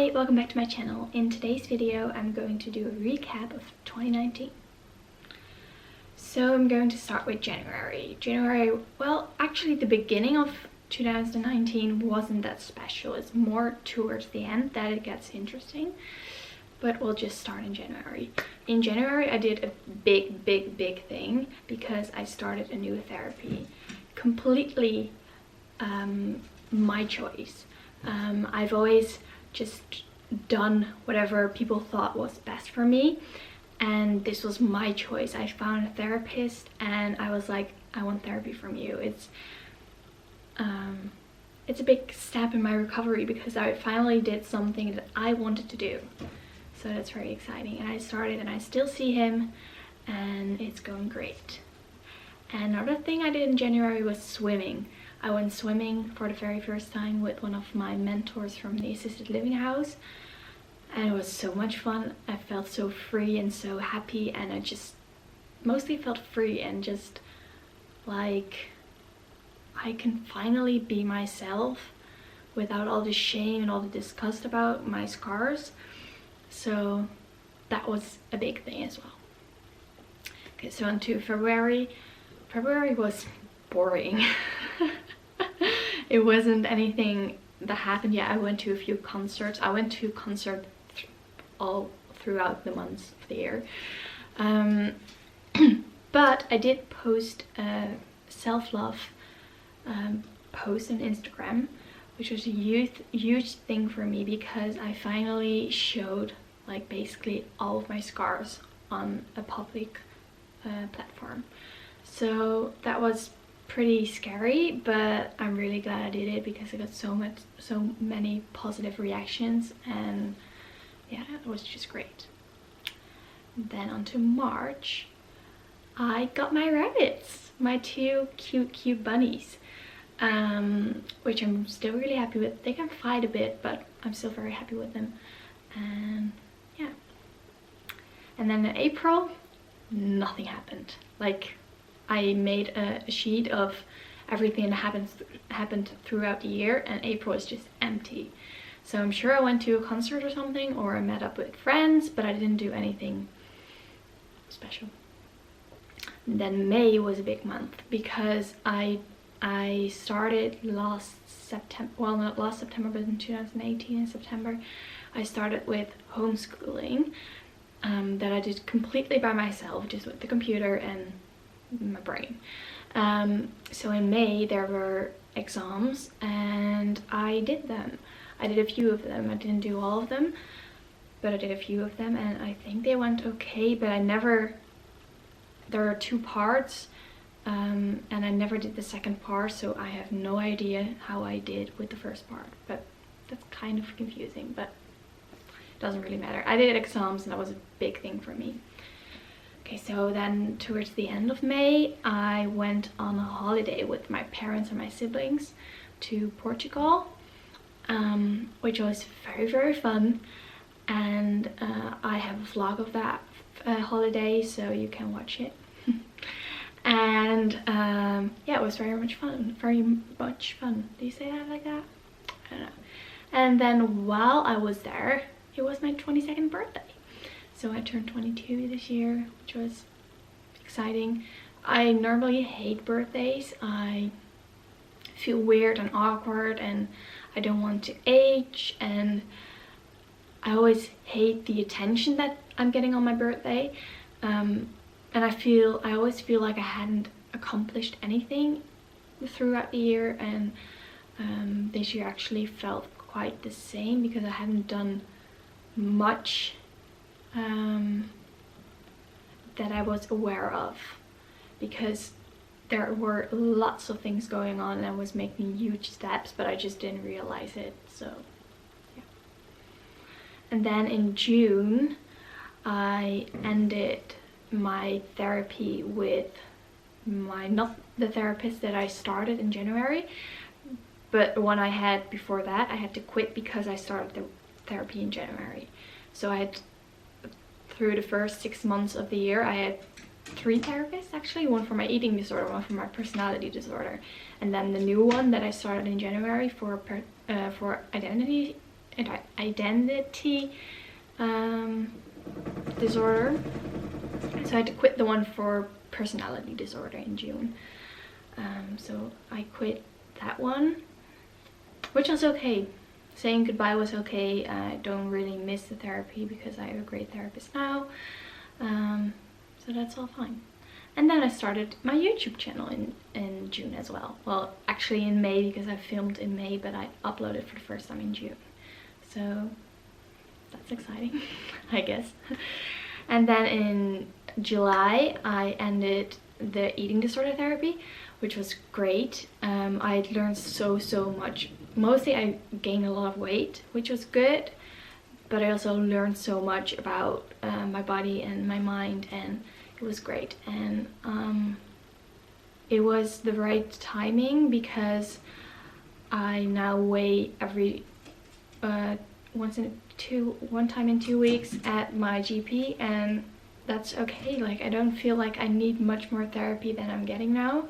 Hi, welcome back to my channel. In today's video I'm going to do a recap of 2019. So I'm going to start with January. Well, actually the beginning of 2019 wasn't that special. It's more towards the end that it gets interesting. But we'll just start in January. In January I did a big thing because I started a new therapy. Completely my choice. I've always just done whatever people thought was best for me, and this was my choice. I found a therapist and I was like, I want therapy from you. It's a big step in my recovery because I finally did something that I wanted to do, so that's very exciting. And I started and I still see him and it's going great. And another thing I did in January was swimming. I went swimming for the very first time with one of my mentors from the assisted living house, and it was so much fun. I felt so free and so happy, and I just mostly felt free and just like I can finally be myself without all the shame and all the disgust about my scars. So that was a big thing as well. Okay, so on to February. February was boring. It wasn't anything that happened yet. I went to a few concerts. I went to concerts all throughout the months of the year. But I did post a self-love post on Instagram, which was a huge thing for me because I finally showed like basically all of my scars on a public platform. So that was pretty scary, but I'm really glad I did it because I got so many positive reactions, and yeah, it was just great. Then on to March, I got my rabbits, my two cute bunnies, which I'm still really happy with. They can fight a bit, but I'm still very happy with them. And yeah. And then in April, nothing happened. Like, I made a sheet of everything that happened throughout the year, and April is just empty. So I'm sure I went to a concert or something, or I met up with friends, but I didn't do anything special. And then May was a big month because I started last September, well not last September, but in 2018 in September, I started with homeschooling that I did completely by myself, just with the computer and my brain. So in May there were exams and I did them. I did a few of them. I didn't do all of them, but I did a few of them, and I think they went okay, but there are 2 parts, and I never did the second part, so I have no idea how I did with the first part, but that's kind of confusing, but it doesn't really matter. I did exams and that was a big thing for me. Okay, so then towards the end of May, I went on a holiday with my parents and my siblings to Portugal, which was very fun. And I have a vlog of that holiday, so you can watch it. And yeah, it was very much fun. Do you say that like that? I don't know. And then while I was there, it was my 22nd birthday. So I turned 22 this year, which was exciting. I normally hate birthdays. I feel weird and awkward, and I don't want to age, and I always hate the attention that I'm getting on my birthday. And I always feel like I hadn't accomplished anything throughout the year, and this year actually felt quite the same because I hadn't done much that I was aware of, because there were lots of things going on and I was making huge steps, but I just didn't realize it. So yeah. And then in June I ended my therapy with not the therapist that I started in January, but the one I had before that. I had to quit because I started the therapy in January. So I had, through the first 6 months of the year, I had 3 therapists actually, one for my eating disorder, one for my personality disorder, and then the new one that I started in January for identity identity disorder. So I had to quit the one for personality disorder in June. So I quit that one, which was okay. Saying goodbye was okay. I don't really miss the therapy because I have a great therapist now. So that's all fine. And then I started my YouTube channel in June as well. Well, actually in May, because I filmed in May, but I uploaded for the first time in June. So that's exciting, I guess. And then in July, I ended the eating disorder therapy, which was great. I learned so much. Mostly I gained a lot of weight, which was good, but I also learned so much about my body and my mind, and it was great. And it was the right timing because I now weigh every one time in 2 weeks at my GP, and that's okay. Like, I don't feel like I need much more therapy than I'm getting now,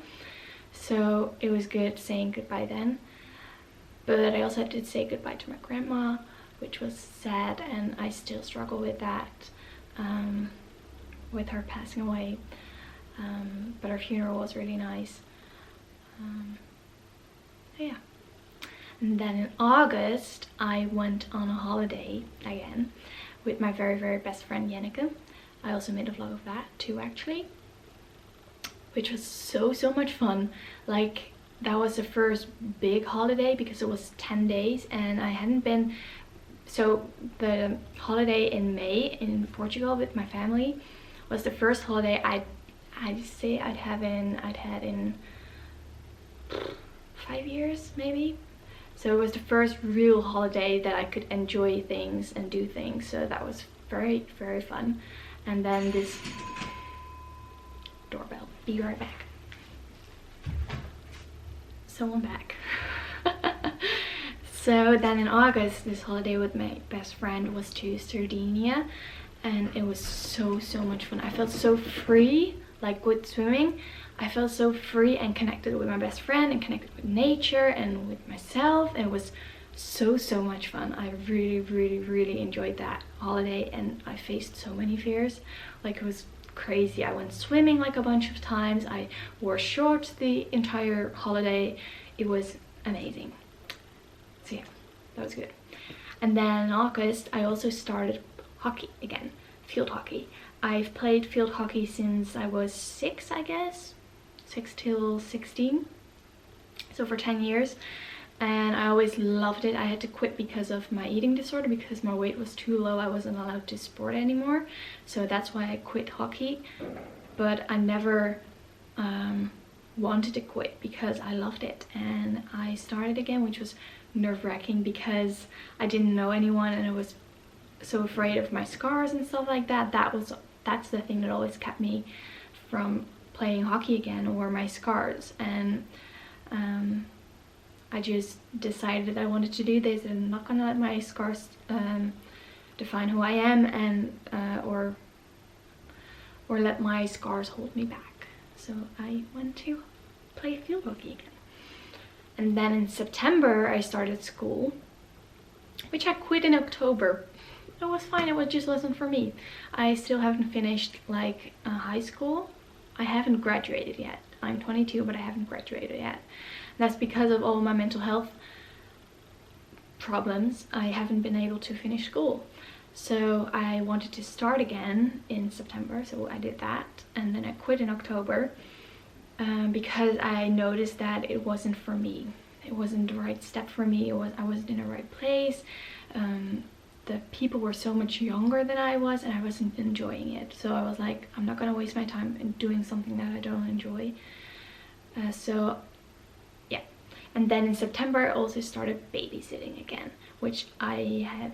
so it was good saying goodbye then. But I also had to say goodbye to my grandma, which was sad, and I still struggle with that, with her passing away. But her funeral was really nice. Yeah. And then in August, I went on a holiday again with my very best friend Janneke. I also made a vlog of that too, actually, which was so much fun. Like, that was the first big holiday because it was 10 days and I hadn't been. So the holiday in May in Portugal with my family was the first holiday I'd say I'd had in 5 years maybe. So it was the first real holiday that I could enjoy things and do things, so that was very fun. And then this doorbell, be right back. So I'm back. So then in August, this holiday with my best friend was to Sardinia, and it was so much fun. I felt so free, like with swimming. I felt so free and connected with my best friend and connected with nature and with myself, and it was so much fun. I really enjoyed that holiday, and I faced so many fears. Like, it was crazy. I went swimming like a bunch of times. I wore shorts the entire holiday. It was amazing. So yeah, that was good. And then in August, I also started hockey again, field hockey. I've played field hockey since I was 6, I guess, 6 till 16, so for 10 years. And I always loved it. I had to quit because of my eating disorder, because my weight was too low. I wasn't allowed to sport anymore, so that's why I quit hockey. But I never wanted to quit because I loved it, and I started again, which was nerve-wracking because I didn't know anyone and I was so afraid of my scars and stuff like that. That's the thing that always kept me from playing hockey again, or my scars. And I just decided that I wanted to do this, and I'm not gonna let my scars define who I am, and or let my scars hold me back. So I went to play field hockey again. And then in September I started school, which I quit in October. It was fine, it just wasn't for me. I still haven't finished like high school. I haven't graduated yet. I'm 22, but I haven't graduated yet. That's because of all my mental health problems. I haven't been able to finish school. So I wanted to start again in September, so I did that. And then I quit in October because I noticed that it wasn't for me. It wasn't the right step for me. I wasn't in the right place. The people were so much younger than I was, and I wasn't enjoying it. So I was like, I'm not gonna waste my time in doing something that I don't enjoy. So yeah. And then in September I also started babysitting again, which I have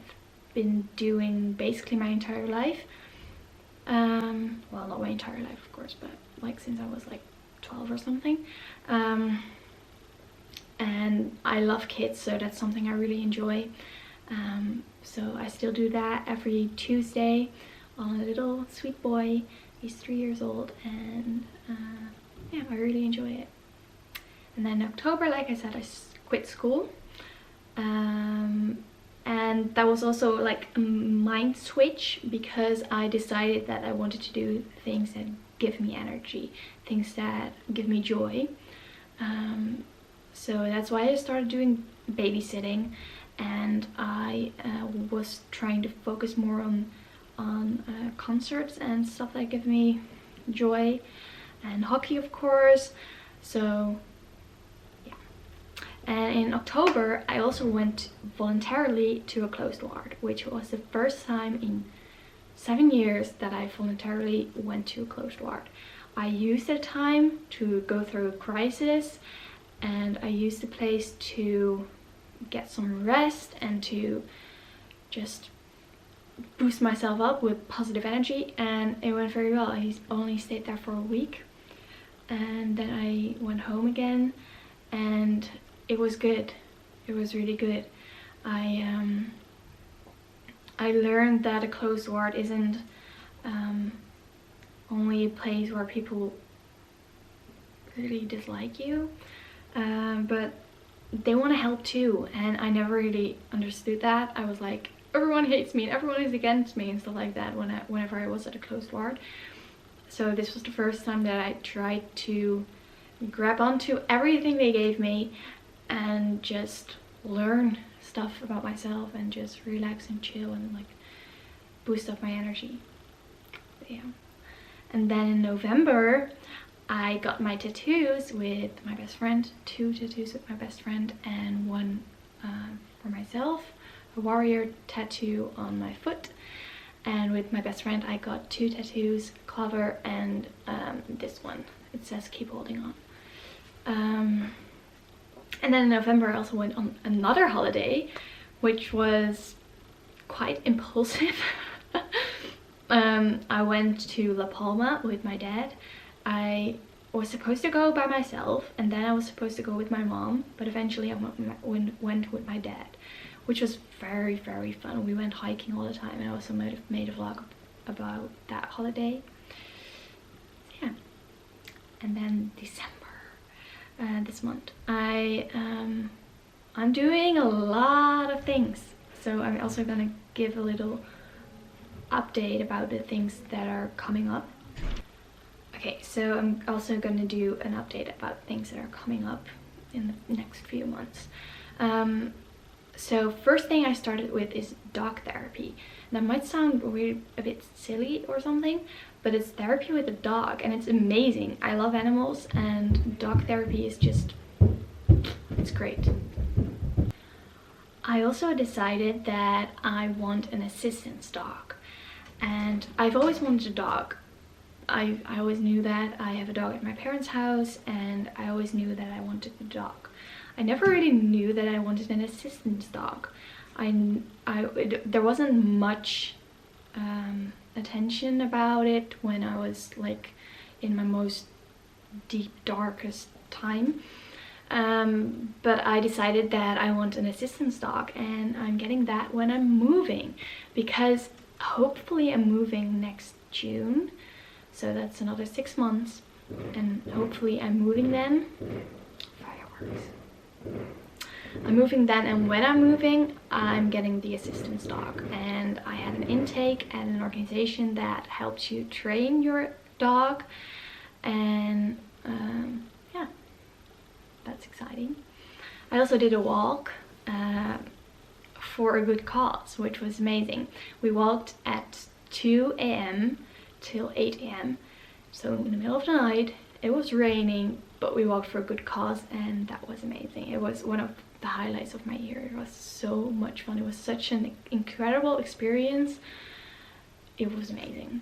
been doing basically my entire life. Well, not my entire life, of course, but like since I was like 12 or something. And I love kids, so that's something I really enjoy. So I still do that every Tuesday on a little sweet boy. He's 3 years old, and yeah, I really enjoy it. And then in October, like I said, I quit school. And that was also like a mind switch, because I decided that I wanted to do things that give me energy, things that give me joy. So that's why I started doing babysitting, and I was trying to focus more on concerts and stuff that give me joy, and hockey, of course. So yeah. And in October I also went voluntarily to a closed ward, which was the first time in 7 years that I voluntarily went to a closed ward. I used the time to go through a crisis, and I used the place to get some rest and to just boost myself up with positive energy, and it went very well. I only stayed there for a week, and then I went home again, and it was good. It was really good. I learned that a closed ward isn't only a place where people really dislike you, but they want to help too, and I never really understood that. I was like, everyone hates me and everyone is against me and stuff like that whenever I was at a closed ward. So this was the first time that I tried to grab onto everything they gave me and just learn stuff about myself and just relax and chill and like boost up my energy. But yeah. And then in November I got my tattoos with my best friend, 2 tattoos with my best friend, and one for myself, a warrior tattoo on my foot. And with my best friend I got 2 tattoos, Clover and this one. It says keep holding on. And then in November I also went on another holiday, which was quite impulsive. I went to La Palma with my dad. I was supposed to go by myself, and then I was supposed to go with my mom, but eventually I went with my dad, which was very, very fun. We went hiking all the time, and I also made a vlog about that holiday. Yeah. And then December, this month, I'm doing a lot of things, so I'm also gonna give a little update about the things that are coming up. Okay, so I'm also going to do an update about things that are coming up in the next few months. So first thing I started with is dog therapy. That might sound weird, a bit silly or something, but it's therapy with a dog, and it's amazing. I love animals, and dog therapy is just, it's great. I also decided that I want an assistance dog, and I've always wanted a dog. I always knew that. I have a dog at my parents' house, and I always knew that I wanted a dog. I never really knew that I wanted an assistance dog. There wasn't much attention about it when I was like in my most deep, darkest time. But I decided that I want an assistance dog, and I'm getting that when I'm moving, because hopefully I'm moving next June. So that's another 6 months, and hopefully I'm moving then. Fireworks. I'm moving then, and when I'm moving, I'm getting the assistance dog. And I had an intake at an organization that helps you train your dog, and yeah, that's exciting. I also did a walk for a good cause, which was amazing. We walked at 2 a.m. till 8 a.m. so in the middle of the night. It was raining, but we walked for a good cause, and that was amazing. It was one of the highlights of my year. It was so much fun. It was such an incredible experience. It was amazing.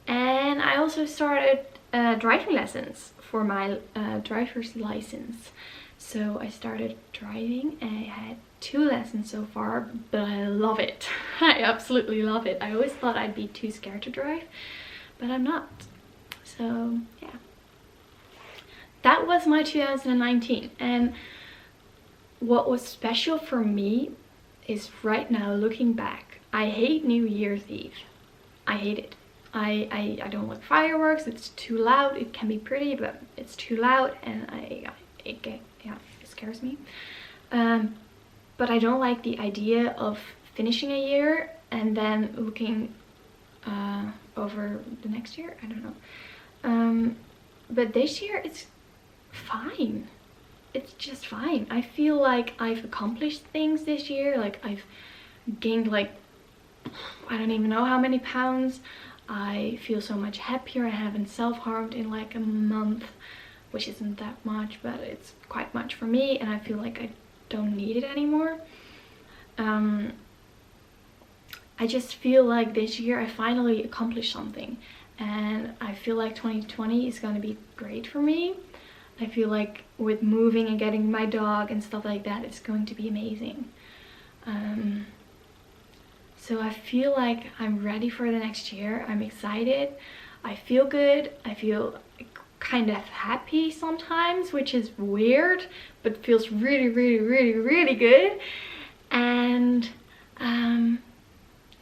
And I also started driving lessons for my driver's license. So I started driving, and I had 2 lessons so far, but I love it. I absolutely love it. I always thought I'd be too scared to drive, but I'm not. So yeah, that was my 2019. And what was special for me is, right now looking back, I hate New Year's Eve. I hate it. I don't like fireworks. It's too loud. It can be pretty, but it's too loud, and it scares me. but I don't like the idea of finishing a year and then looking over the next year. I don't know. But this year it's fine. It's just fine. I feel like I've accomplished things this year. Like I've gained like, I don't even know how many pounds. I feel so much happier. I haven't self-harmed in like a month, which isn't that much, but it's quite much for me, and I feel like I don't need it anymore. I just feel like this year I finally accomplished something, and I feel like 2020 is going to be great for me. I feel like with moving and getting my dog and stuff like that, it's going to be amazing. So I feel like I'm ready for the next year. I'm excited. I feel good. I feel kind of happy sometimes, which is weird, but feels really, really, really, really good. And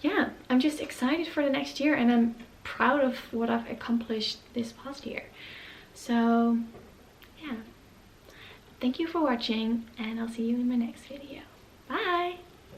yeah, I'm just excited for the next year, and I'm proud of what I've accomplished this past year. So yeah, thank you for watching, and I'll see you in my next video.